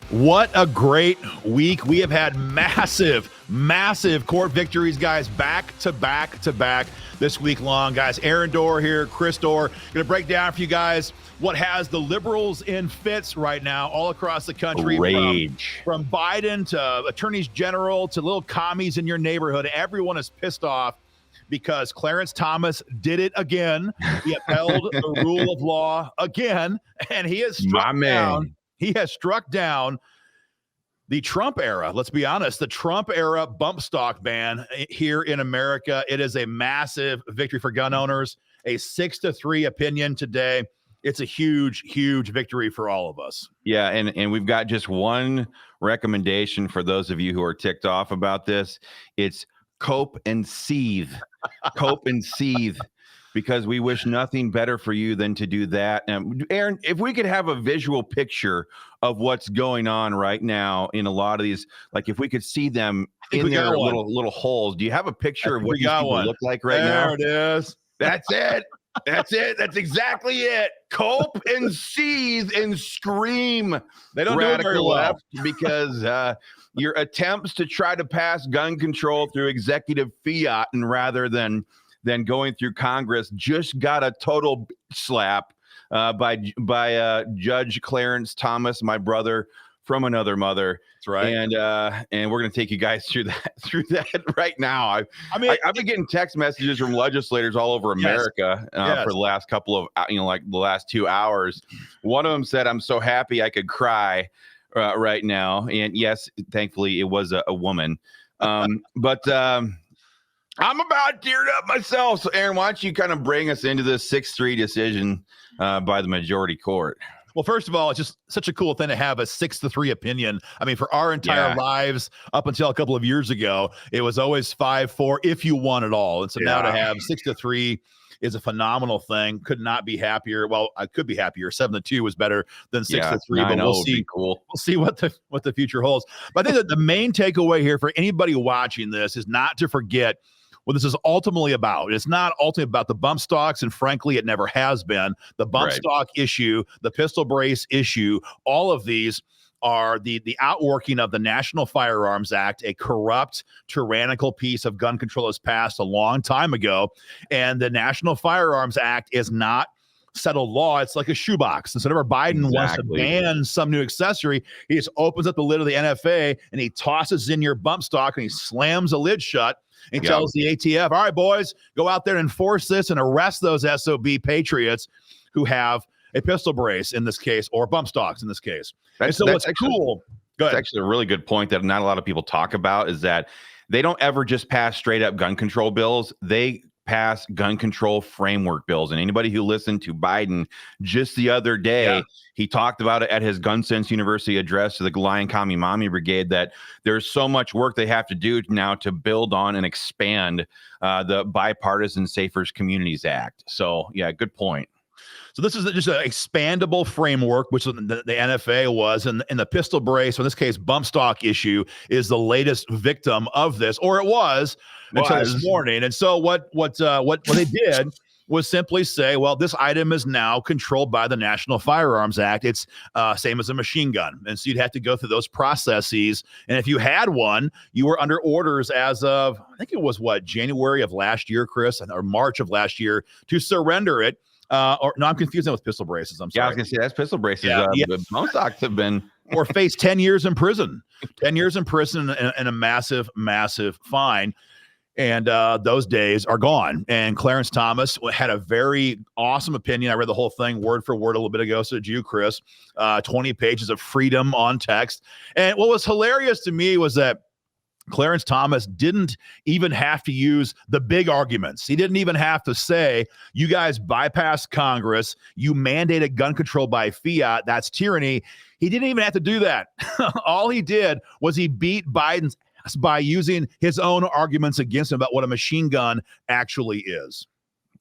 What a great week. We have had massive court victories, guys, back to back this week long. Guys, Aaron Dorr here, Chris Dorr, going to break down for you guys what has the liberals in fits right now all across the country. Rage. From Biden to attorneys general to little commies in your neighborhood. Everyone is pissed off because Clarence Thomas did it again. He upheld the rule of law again, and he has struck down. He has struck down the Trump era. Let's be honest, the Trump era bump stock ban here in America. It is a massive victory for gun owners, a 6-3 opinion today. It's a huge victory for all of us. Yeah, and we've got just one recommendation for those of you who are ticked off about this. It's cope and seethe. Cope and seethe. Because we wish nothing better for you than to do that. Aaron, if we could have a visual picture of what's going on right now in a lot of these, like if we could see them in their little holes. Do you have a picture of what these people look like right now? There it is. That's it. That's it. That's exactly it. Cope and seethe and scream. They don't do it very well. Because your attempts to try to pass gun control through executive fiat and rather than going through Congress just got a total slap by Judge Clarence Thomas, my brother from another mother. That's right. And we're going to take you guys through that right now. I've been getting text messages from legislators all over America for the last couple of the last 2 hours. One of them said, "I'm so happy I could cry right now." And yes, thankfully it was a woman. I'm about teared up myself. So, Aaron, why don't you kind of bring us into this 6-3 decision by the majority court? Well, first of all, it's just such a cool thing to have a 6-3 opinion. I mean, for our entire lives up until a couple of years ago, it was always 5-4 if you won it all. And so now to have 6-3 is a phenomenal thing. Could not be happier. Well, I could be happier. 7-2 was better than 6-3, but we'll see. Cool. We'll see what the future holds. But I think that the main takeaway here for anybody watching this is not to forget what this is ultimately about. It's not ultimately about the bump stocks, and frankly, it never has been. The bump stock issue, the pistol brace issue, all of these are the outworking of the National Firearms Act, a corrupt, tyrannical piece of gun control that was passed a long time ago. And the National Firearms Act is not settled law. It's like a shoebox. And so whenever Biden wants to ban some new accessory, he just opens up the lid of the NFA and he tosses in your bump stock and he slams the lid shut. And tells the ATF, all right, boys, go out there and enforce this and arrest those SOB patriots who have a pistol brace in this case or bump stocks in this case. That's cool. That's actually a really good point that not a lot of people talk about is that they don't ever just pass straight up gun control bills. They pass gun control framework bills. And anybody who listened to Biden just the other day, he talked about it at his Gun Sense University address to the Lion Commie Mommy Brigade that there's so much work they have to do now to build on and expand the Bipartisan Safer Communities Act. So, yeah, good point. So this is just an expandable framework, which the NFA was, and the pistol brace, in this case, bump stock issue, is the latest victim of this, or it was until this morning. And so what they did was simply say, well, this item is now controlled by the National Firearms Act. It's same as a machine gun. And so you'd have to go through those processes. And if you had one, you were under orders as of, I think it was January of last year, Chris, or March of last year, to surrender it. Or no, I'm confusing with pistol braces. I'm sorry. Yeah, I was gonna say that's pistol braces. Bump stocks have been or face 10 years in prison, 10 years in prison and a massive fine. And those days are gone. And Clarence Thomas had a very awesome opinion. I read the whole thing word for word a little bit ago. So did you, Chris. 20 pages of freedom on text. And what was hilarious to me was that Clarence Thomas didn't even have to use the big arguments. He didn't even have to say, you guys bypassed Congress. You mandated gun control by fiat. That's tyranny. He didn't even have to do that. All he did was he beat Biden's ass by using his own arguments against him about what a machine gun actually is.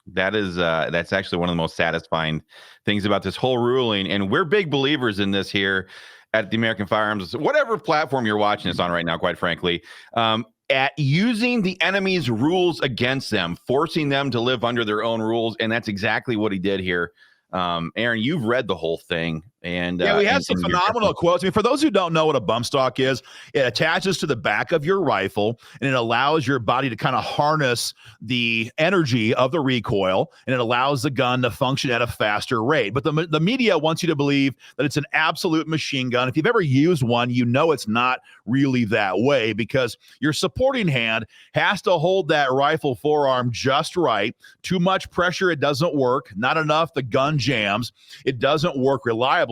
That's actually one of the most satisfying things about this whole ruling. And we're big believers in this here at the American Firearms, whatever platform you're watching this on right now, quite frankly, at using the enemy's rules against them, forcing them to live under their own rules. And that's exactly what he did here. Aaron, you've read the whole thing. And yeah, we have some and phenomenal quotes. I mean, for those who don't know what a bump stock is, it attaches to the back of your rifle and it allows your body to kind of harness the energy of the recoil, and it allows the gun to function at a faster rate. But the media wants you to believe that it's an absolute machine gun. If you've ever used one, you know it's not really that way, because your supporting hand has to hold that rifle forearm just right. Too much pressure, it doesn't work. Not enough, the gun jams. It doesn't work reliably.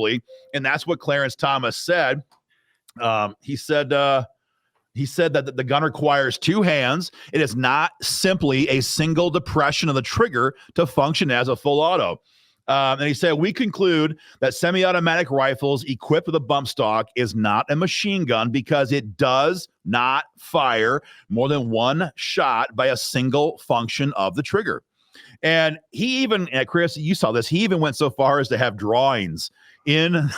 And that's what Clarence Thomas said. He said that the gun requires two hands. It is not simply a single depression of the trigger to function as a full auto. And he said, we conclude that semi-automatic rifles equipped with a bump stock is not a machine gun because it does not fire more than one shot by a single function of the trigger. And he even, Chris, you saw this, he even went so far as to have drawings in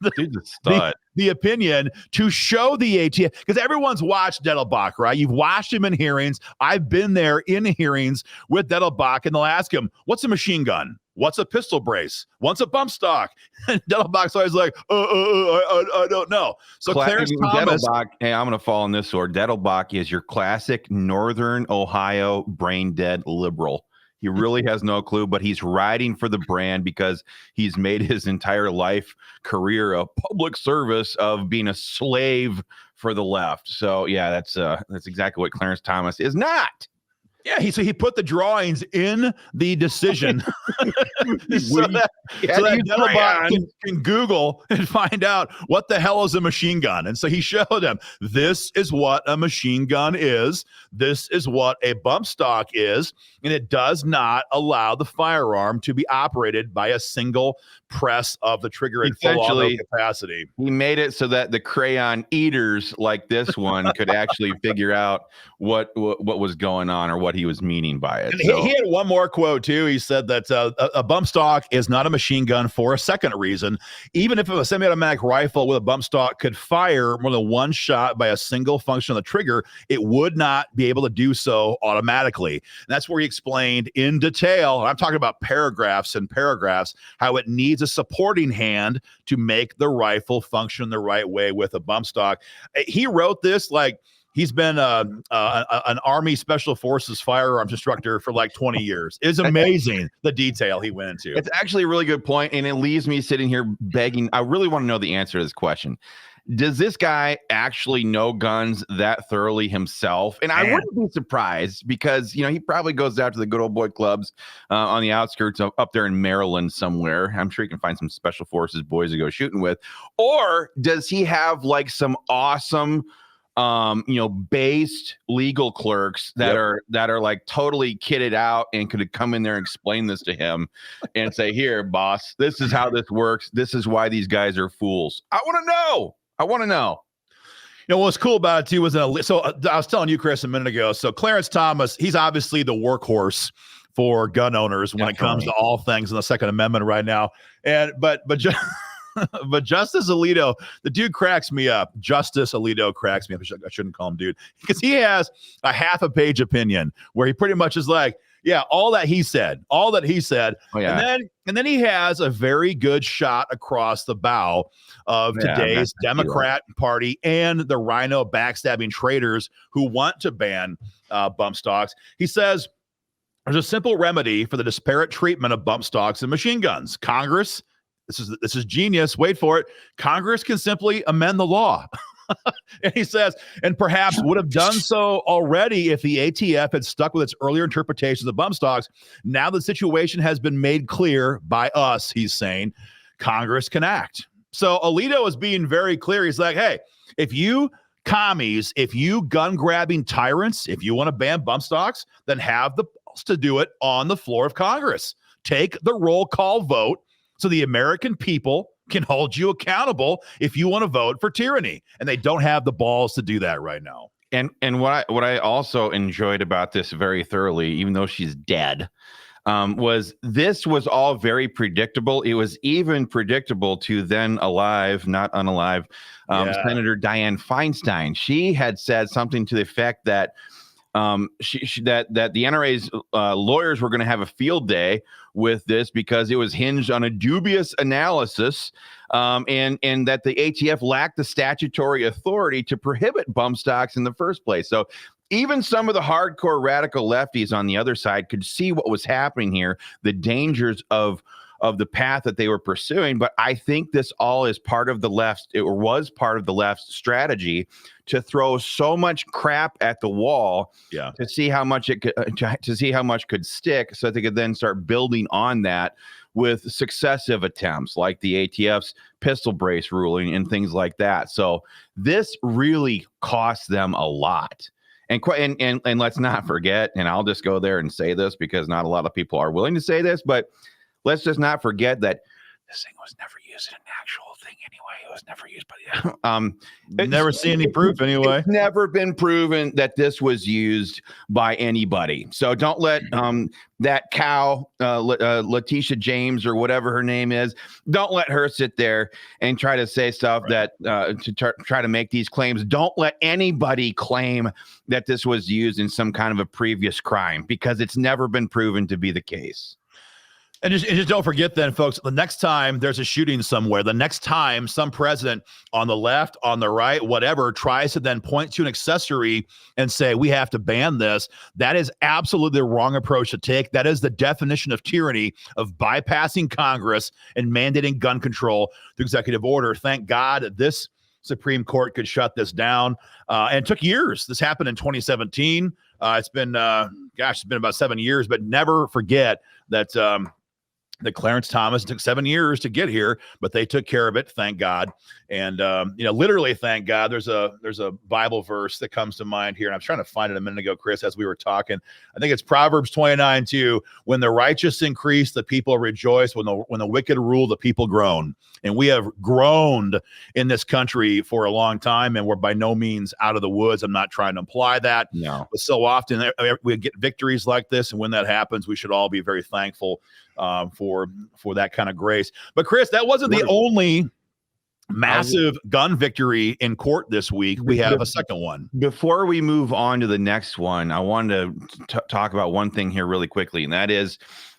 the opinion to show the ATF, because everyone's watched Dettelbach, right? You've watched him in hearings. I've been there in hearings with Dettelbach, and they'll ask him, what's a machine gun? What's a pistol brace? What's a bump stock? And Dettelbach's always like, I don't know. So Clarence Thomas, Dettelbach, hey, I'm going to fall on this sword. Dettelbach is your classic Northern Ohio brain dead liberal. He really has no clue, but he's riding for the brand because he's made his entire life career a public service of being a slave for the left. So yeah, that's exactly what Clarence Thomas is not. Yeah, he put the drawings in the decision so that Dettelbach can Google and find out what the hell is a machine gun. And so he showed him, this is what a machine gun is. This is what a bump stock is. And it does not allow the firearm to be operated by a single press of the trigger at full auto capacity. He made it so that the crayon eaters like this one could actually figure out what was going on or what he was meaning by it. So. He had one more quote too. He said that a bump stock is not a machine gun for a second reason. Even if a semi-automatic rifle with a bump stock could fire more than one shot by a single function of the trigger, it would not be able to do so automatically. And that's where he explained in detail, I'm talking about paragraphs and paragraphs, how it needs a supporting hand to make the rifle function the right way with a bump stock. He wrote this like he's been an Army Special Forces firearms instructor for like 20 years. It's amazing the detail he went into. It's actually a really good point, and it leaves me sitting here begging. I really want to know the answer to this question. Does this guy actually know guns that thoroughly himself? And I wouldn't be surprised because, he probably goes out to the good old boy clubs on the outskirts of up there in Maryland somewhere. I'm sure he can find some special forces boys to go shooting with. Or does he have like some awesome based legal clerks that are like totally kitted out and could come in there and explain this to him and say, here, boss, this is how this works. This is why these guys are fools. I want to know. What's cool about it too was I was telling you, Chris, a minute ago. So Clarence Thomas, he's obviously the workhorse for gun owners when it comes to all things in the Second Amendment right now. But Justice Alito, the dude cracks me up. Justice Alito cracks me up. I shouldn't call him dude, because he has a half a page opinion where he pretty much is like, yeah, all that he said. Oh, yeah. And then he has a very good shot across the bow of today's Democrat Party and the rhino backstabbing traitors who want to ban bump stocks. He says there's a simple remedy for the disparate treatment of bump stocks and machine guns. Congress, this is genius. Wait for it. Congress can simply amend the law. And he says, and perhaps would have done so already if the ATF had stuck with its earlier interpretations of bump stocks. Now the situation has been made clear by us, he's saying, Congress can act. So Alito is being very clear. He's like, hey, if you commies, if you gun-grabbing tyrants, if you want to ban bump stocks, then have the balls to do it on the floor of Congress. Take the roll call vote so the American people can hold you accountable if you want to vote for tyranny. And they don't have the balls to do that right now. And what I also enjoyed about this very thoroughly, even though she's dead, was this was all very predictable. It was even predictable to then alive, not unalive, Senator Dianne Feinstein. She had said something to the effect that that the NRA's lawyers were going to have a field day with this because it was hinged on a dubious analysis, and that the ATF lacked the statutory authority to prohibit bump stocks in the first place. So even some of the hardcore radical lefties on the other side could see what was happening here, the dangers of the path that they were pursuing. But I think this all is part of the left, it was part of the left's strategy to throw so much crap at the wall, to see how much it could, to see how much could stick, so that they could then start building on that with successive attempts like the ATF's pistol brace ruling and things like that. So this really cost them a lot. And let's not forget, and I'll just go there and say this because not a lot of people are willing to say this, but let's just not forget that this thing was never used in an actual thing anyway. It was never used by the never seen any proof anyway. It's never been proven that this was used by anybody. So don't let that cow, Letitia James or whatever her name is, don't let her sit there and try to say stuff that to try to make these claims. Don't let anybody claim that this was used in some kind of a previous crime, because it's never been proven to be the case. And just don't forget then, folks, the next time there's a shooting somewhere, the next time some president on the left, on the right, whatever, tries to then point to an accessory and say, we have to ban this, that is absolutely the wrong approach to take. That is the definition of tyranny, of bypassing Congress and mandating gun control through executive order. Thank God this Supreme Court could shut this down. And it took years. This happened in 2017. It's been, it's been about 7 years, but never forget that that Clarence Thomas took 7 years to get here, but they took care of it. Thank God. And, literally, thank God. There's a Bible verse that comes to mind here. And I was trying to find it a minute ago, Chris, as we were talking. I think it's Proverbs 29:2. When the righteous increase, the people rejoice. When the wicked rule, the people groan. And we have groaned in this country for a long time, and we're by no means out of the woods. I'm not trying to imply that. No. But so often we get victories like this, and when that happens, we should all be very thankful for that kind of grace. But Chris, that wasn't the only massive gun victory in court this week. We have a second one. Before we move on to the next one, I wanted to talk about one thing here really quickly, and that is,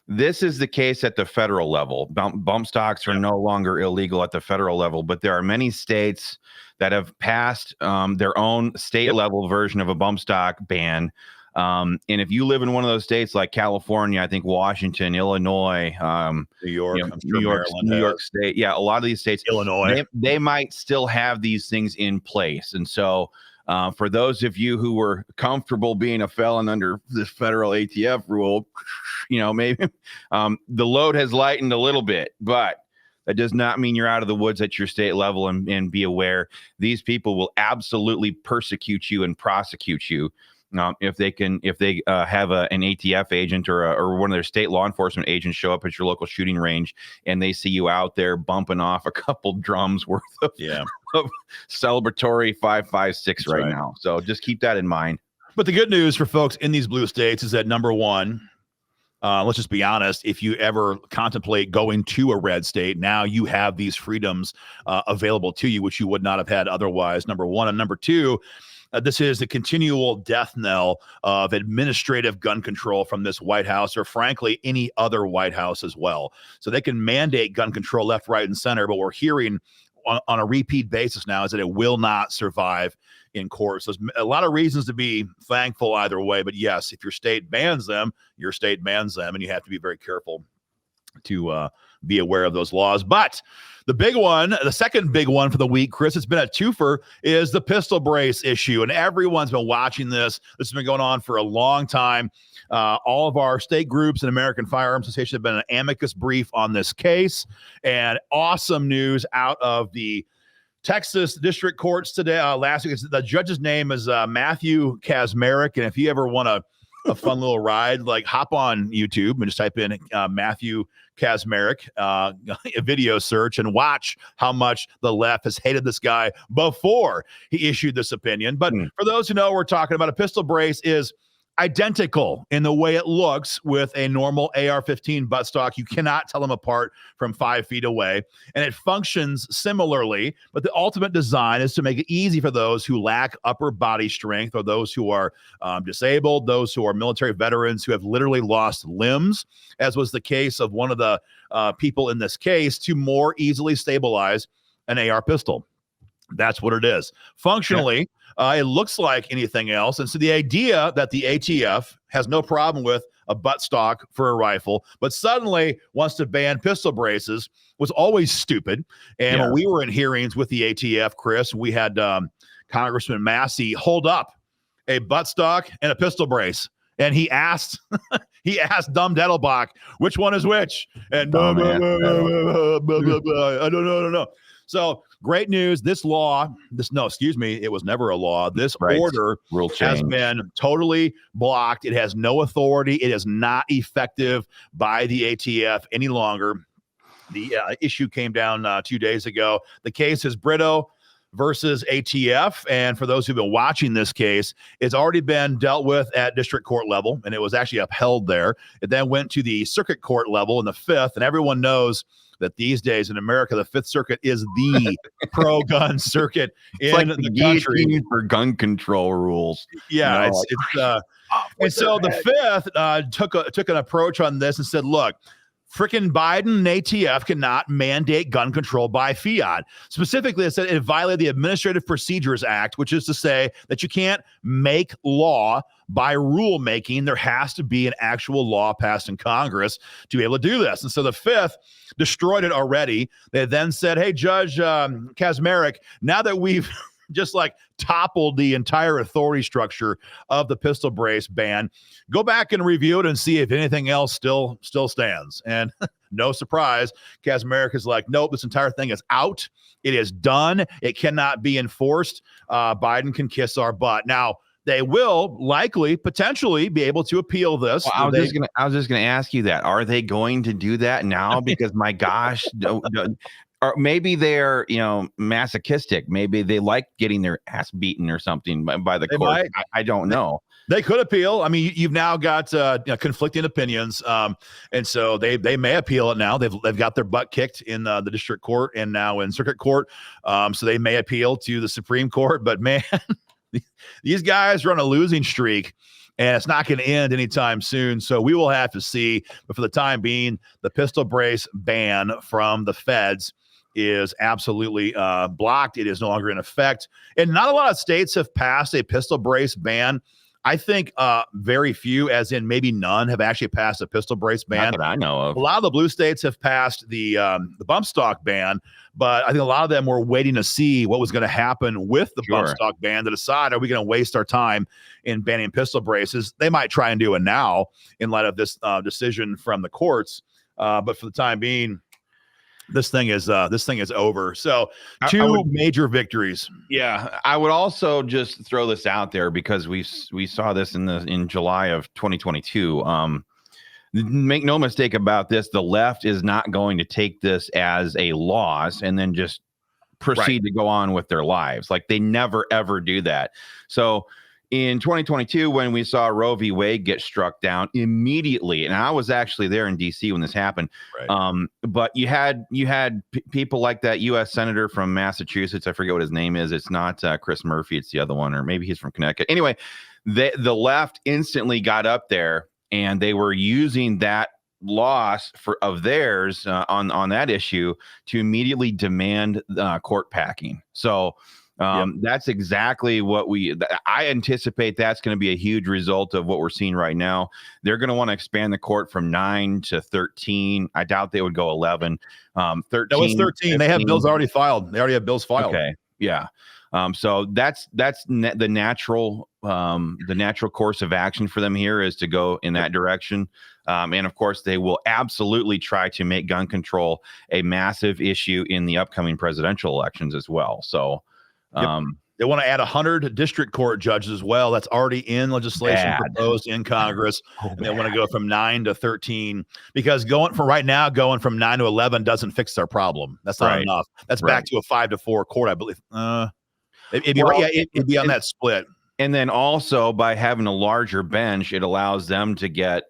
this is the case at the federal level. Bump stocks are no longer illegal at the federal level, but there are many states that have passed their own state level version of a bump stock ban. And if you live in one of those states like California, I think Washington, Illinois, New York, New York State. Yeah, a lot of these states, Illinois, they might still have these things in place. And so for those of you who were comfortable being a felon under this federal ATF rule, maybe the load has lightened a little bit, but that does not mean you're out of the woods at your state level. And be aware, these people will absolutely persecute you and prosecute you. If they have an ATF agent or one of their state law enforcement agents show up at your local shooting range and they see you out there bumping off a couple drums worth of celebratory 5.56 right now. So just keep that in mind. But the good news for folks in these blue states is that, number one, let's just be honest, if you ever contemplate going to a red state, now you have these freedoms available to you, which you would not have had otherwise, number one. And number two, this is the continual death knell of administrative gun control from this White House, or frankly, any other White House as well. So they can mandate gun control left, right, and center, but we're hearing on a repeat basis now is that it will not survive in court. So there's a lot of reasons to be thankful either way. But yes, if your state bans them, your state bans them, and you have to be very careful to be aware of those laws. But the big one, the second big one for the week, Chris, it's been a twofer, is the pistol brace issue. And everyone's been watching this. This has been going on for a long time. All of our state groups and American Firearms Association have been an amicus brief on this case. And awesome news out of the Texas district courts today. Last week, the judge's name is Matthew Kaczmarek. And if you ever want a fun little ride, like hop on YouTube and just type in Matthew Kaczmarek, a video search, and watch how much the left has hated this guy before he issued this opinion. But for those who know, we're talking about a pistol brace is identical in the way it looks with a normal AR-15 buttstock. You cannot tell them apart from 5 feet away, and it functions similarly, but the ultimate design is to make it easy for those who lack upper body strength, or those who are disabled, those who are military veterans who have literally lost limbs, as was the case of one of the people in this case, to more easily stabilize an AR pistol. That's what it is. Functionally, it looks like anything else. And so the idea that the ATF has no problem with a buttstock for a rifle, but suddenly wants to ban pistol braces, was always stupid. And when we were in hearings with the ATF, Chris, we had Congressman Massey hold up a buttstock and a pistol brace. And he asked Dumb Dettelbach, which one is which? And I don't know. So great news. This law, it was never a law. This order has been totally blocked. It has no authority. It is not effective by the ATF any longer. The issue came down 2 days ago. The case is Brito versus ATF. And for those who've been watching this case, it's already been dealt with at district court level, and it was actually upheld there. It then went to the circuit court level in the 5th, and everyone knows that these days in America, the 5th Circuit is the pro-gun circuit in the country for gun control rules. Yeah, and so the 5th took an approach on this and said, look, frickin' Biden and ATF cannot mandate gun control by fiat. Specifically, it said it violated the Administrative Procedures Act, which is to say that you can't make law by rulemaking. There has to be an actual law passed in Congress to be able to do this. And so the 5th destroyed it already. They then said, hey, Judge Kaczmarek, now that we've just like toppled the entire authority structure of the pistol brace ban, go back and review it and see if anything else still stands. And no surprise, Kaczmarek is like, nope, this entire thing is out. It is done. It cannot be enforced. Biden can kiss our butt. Now, they will likely, potentially be able to appeal this. Well, I was just gonna ask you that. Are they going to do that now? Because my gosh, or maybe they're masochistic. Maybe they like getting their ass beaten or something by the court. I don't know. They could appeal. I mean, you've now got conflicting opinions, and so they may appeal it now. They've got their butt kicked in the district court and now in circuit court, so they may appeal to the Supreme Court. But man, these guys are on a losing streak, and it's not going to end anytime soon. So we will have to see. But for the time being, the pistol brace ban from the feds is absolutely blocked. It is no longer in effect. And not a lot of states have passed a pistol brace ban. I think very few, as in maybe none, have actually passed a pistol brace ban. Not that I know of. A lot of the blue states have passed the bump stock ban, but I think a lot of them were waiting to see what was going to happen with the bump stock ban to decide, are we going to waste our time in banning pistol braces? They might try and do it now in light of this decision from the courts, but for the time being, this thing is over. So two major victories. Yeah, I would also just throw this out there because we saw this in July of 2022. Make no mistake about this, the left is not going to take this as a loss and then just proceed to go on with their lives. Like, they never ever do that. So in 2022, when we saw Roe v. Wade get struck down immediately, and I was actually there in D.C. when this happened, but you had people like that U.S. senator from Massachusetts. I forget what his name is. It's not Chris Murphy. It's the other one, or maybe he's from Connecticut. Anyway, the left instantly got up there, and they were using that loss of theirs on that issue to immediately demand court packing. So that's exactly what I anticipate. That's going to be a huge result of what we're seeing right now. They're going to want to expand the court from 9 to 13. I doubt they would go 11. 13. No, it's 13. 15. They have bills already filed. They already have bills filed. Okay. Yeah. So that's the natural course of action for them here is to go in that direction. And of course, they will absolutely try to make gun control a massive issue in the upcoming presidential elections as well. So, they want to add 100 district court judges as well. That's already in legislation proposed in Congress. And they want to go from 9 to 13 because going from 9 to 11 doesn't fix their problem. That's not enough. That's back to a 5 to 4 court, I believe. It'd be on that split. And then also by having a larger bench, it allows them to get,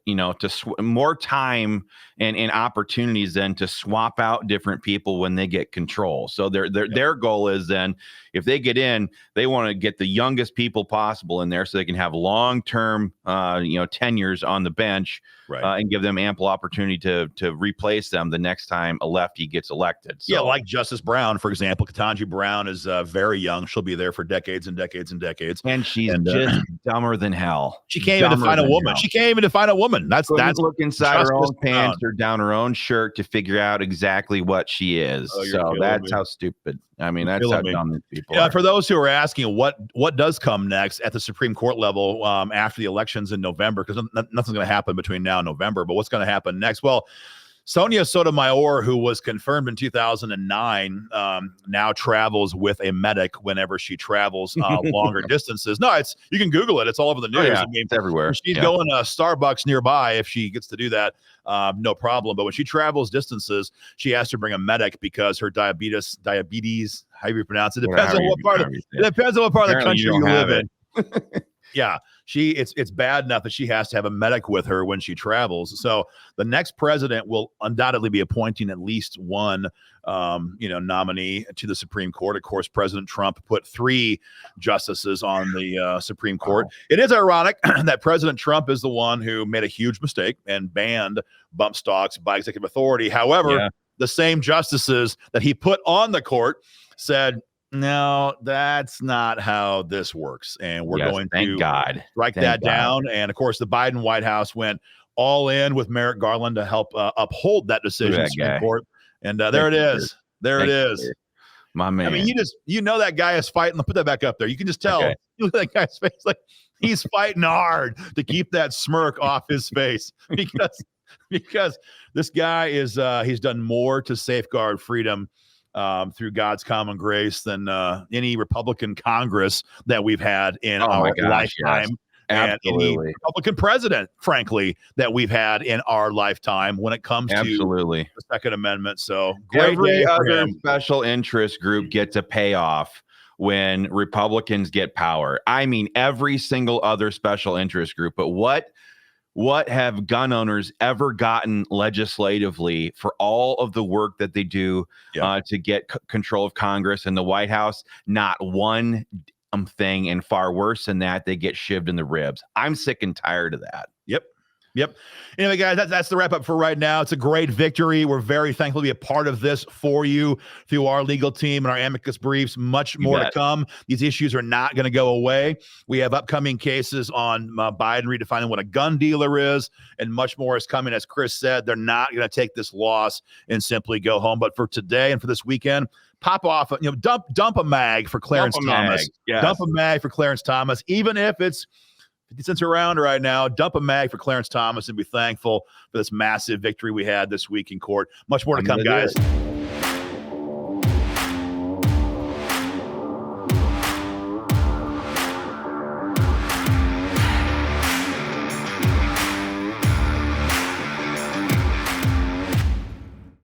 more time and opportunities then to swap out different people when they get control. So their goal is then, if they get in, they want to get the youngest people possible in there so they can have long-term, tenures on the bench, and give them ample opportunity to replace them the next time a lefty gets elected. So, yeah, like Justice Brown, for example. Ketanji Brown is very young. She'll be there for decades and decades and decades. And she's just dumber than hell. She came in to find a woman. She came in to find a woman. That's look inside her own pants or down her own shirt to figure out exactly what she is. So that's how stupid. I mean, that's how dumb these people are. For those who are asking what does come next at the Supreme Court level after the elections in November, because nothing's going to happen between now and November, but what's going to happen next? Well, Sonia Sotomayor, who was confirmed in 2009, now travels with a medic whenever she travels longer distances. No, you can Google it. It's all over the news. I mean, it's everywhere. She's going to Starbucks nearby if she gets to do that. No problem. But when she travels distances, she has to bring a medic because her diabetes, how you pronounce it, depends on what part of the country you live in. Yeah, it's bad enough that she has to have a medic with her when she travels. So the next president will undoubtedly be appointing at least one, nominee to the Supreme Court. Of course, President Trump put 3 justices on the Supreme Court. It is ironic that President Trump is the one who made a huge mistake and banned bump stocks by executive authority. However, the same justices that he put on the court said, no, that's not how this works. And we're going to strike that down. And of course, the Biden White House went all in with Merrick Garland to help uphold that decision in the Supreme Court. And there it is. There it is. My man. I mean, that guy is fighting. Put that back up there. You can just tell. You look at that guy's face, like he's fighting hard to keep that smirk off his face because this guy is he's done more to safeguard freedom through God's common grace than any Republican Congress that we've had in our lifetime. And any Republican president, frankly, that we've had in our lifetime when it comes to the Second Amendment. So every other special interest group gets a payoff when Republicans get power. I mean, every single other special interest group. But what have gun owners ever gotten legislatively for all of the work that they do to get control of Congress and the White House? Not one thing, and far worse than that, they get shivved in the ribs. I'm sick and tired of that. Yep. Anyway, guys, that's the wrap up for right now. It's a great victory. We're very thankful to be a part of this for you through our legal team and our amicus briefs. Much more to come. These issues are not going to go away. We have upcoming cases on Biden redefining what a gun dealer is, and much more is coming. As Chris said, they're not going to take this loss and simply go home. But for today and for this weekend, pop off, dump a mag for Clarence Thomas. Dump a mag for Clarence Thomas, even if it's 50 cents around right now. Dump a mag for Clarence Thomas and be thankful for this massive victory we had this week in court. Much more to come, guys.